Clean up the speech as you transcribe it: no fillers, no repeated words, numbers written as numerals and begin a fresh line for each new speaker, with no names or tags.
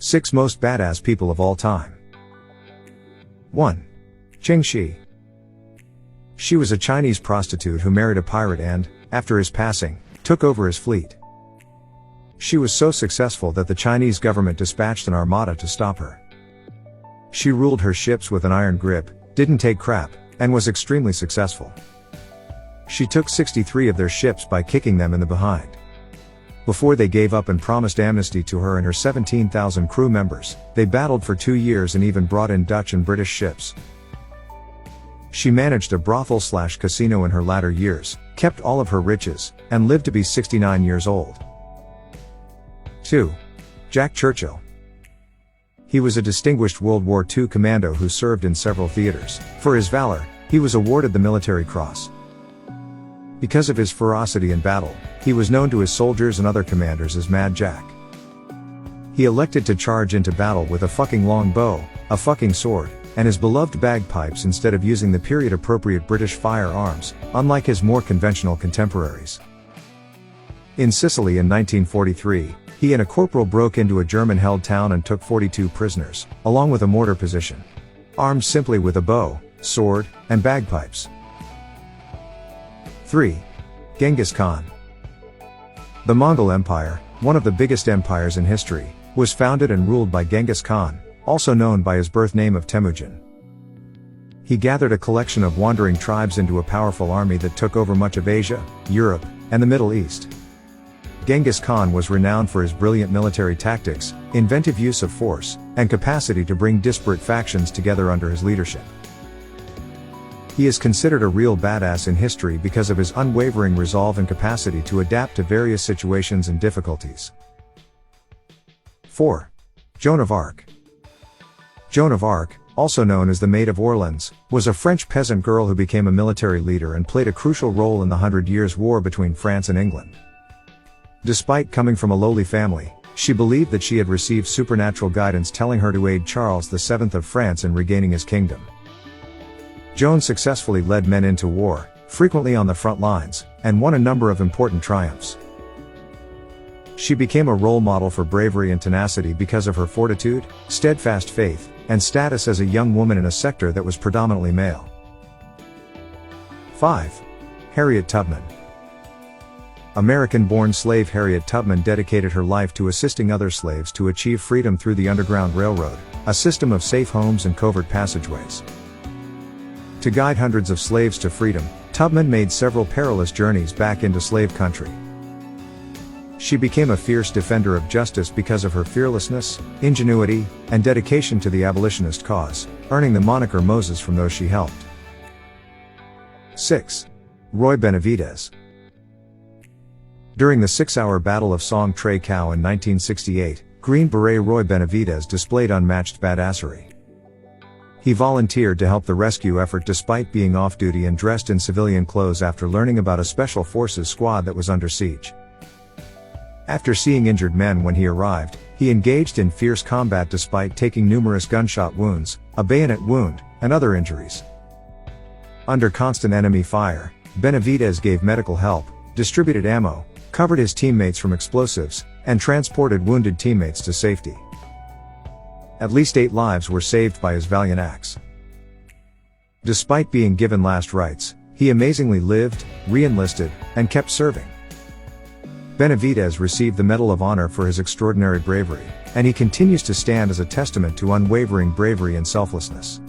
6 Most Badass People of All Time. 1. Qing Shi. She was a Chinese prostitute who married a pirate and, after his passing, took over his fleet. She was so successful that the Chinese government dispatched an armada to stop her. She ruled her ships with an iron grip, didn't take crap, and was extremely successful. She took 63 of their ships by kicking them in the behind. Before they gave up and promised amnesty to her and her 17,000 crew members, they battled for 2 years and even brought in Dutch and British ships. She managed a brothel/casino in her latter years, kept all of her riches, and lived to be 69 years old. 2. Jack Churchill. He was a distinguished World War II commando who served in several theaters. For his valor, he was awarded the Military Cross. Because of his ferocity in battle, he was known to his soldiers and other commanders as Mad Jack. He elected to charge into battle with a fucking long bow, a fucking sword, and his beloved bagpipes instead of using the period-appropriate British firearms, unlike his more conventional contemporaries. In Sicily in 1943, he and a corporal broke into a German-held town and took 42 prisoners, along with a mortar position. Armed simply with a bow, sword, and bagpipes. 3. Genghis Khan. The Mongol Empire, one of the biggest empires in history, was founded and ruled by Genghis Khan, also known by his birth name of Temujin. He gathered a collection of wandering tribes into a powerful army that took over much of Asia, Europe, and the Middle East. Genghis Khan was renowned for his brilliant military tactics, inventive use of force, and capacity to bring disparate factions together under his leadership. He is considered a real badass in history because of his unwavering resolve and capacity to adapt to various situations and difficulties. 4. Joan of Arc. Joan of Arc, also known as the Maid of Orleans, was a French peasant girl who became a military leader and played a crucial role in the 100 Years' War between France and England. Despite coming from a lowly family, she believed that she had received supernatural guidance telling her to aid Charles VII of France in regaining his kingdom. Joan successfully led men into war, frequently on the front lines, and won a number of important triumphs. She became a role model for bravery and tenacity because of her fortitude, steadfast faith, and status as a young woman in a sector that was predominantly male. 5. Harriet Tubman. American-born slave Harriet Tubman dedicated her life to assisting other slaves to achieve freedom through the Underground Railroad, a system of safe homes and covert passageways. To guide hundreds of slaves to freedom, Tubman made several perilous journeys back into slave country. She became a fierce defender of justice because of her fearlessness, ingenuity, and dedication to the abolitionist cause, earning the moniker Moses from those she helped. 6. Roy Benavidez. During the 6-hour Battle of Song Tre Cao in 1968, Green Beret Roy Benavidez displayed unmatched badassery. He volunteered to help the rescue effort despite being off-duty and dressed in civilian clothes after learning about a special forces squad that was under siege. After seeing injured men when he arrived, he engaged in fierce combat despite taking numerous gunshot wounds, a bayonet wound, and other injuries. Under constant enemy fire, Benavidez gave medical help, distributed ammo, covered his teammates from explosives, and transported wounded teammates to safety. At least 8 lives were saved by his valiant acts. Despite being given last rites, he amazingly lived, re-enlisted, and kept serving. Benavidez received the Medal of Honor for his extraordinary bravery, and he continues to stand as a testament to unwavering bravery and selflessness.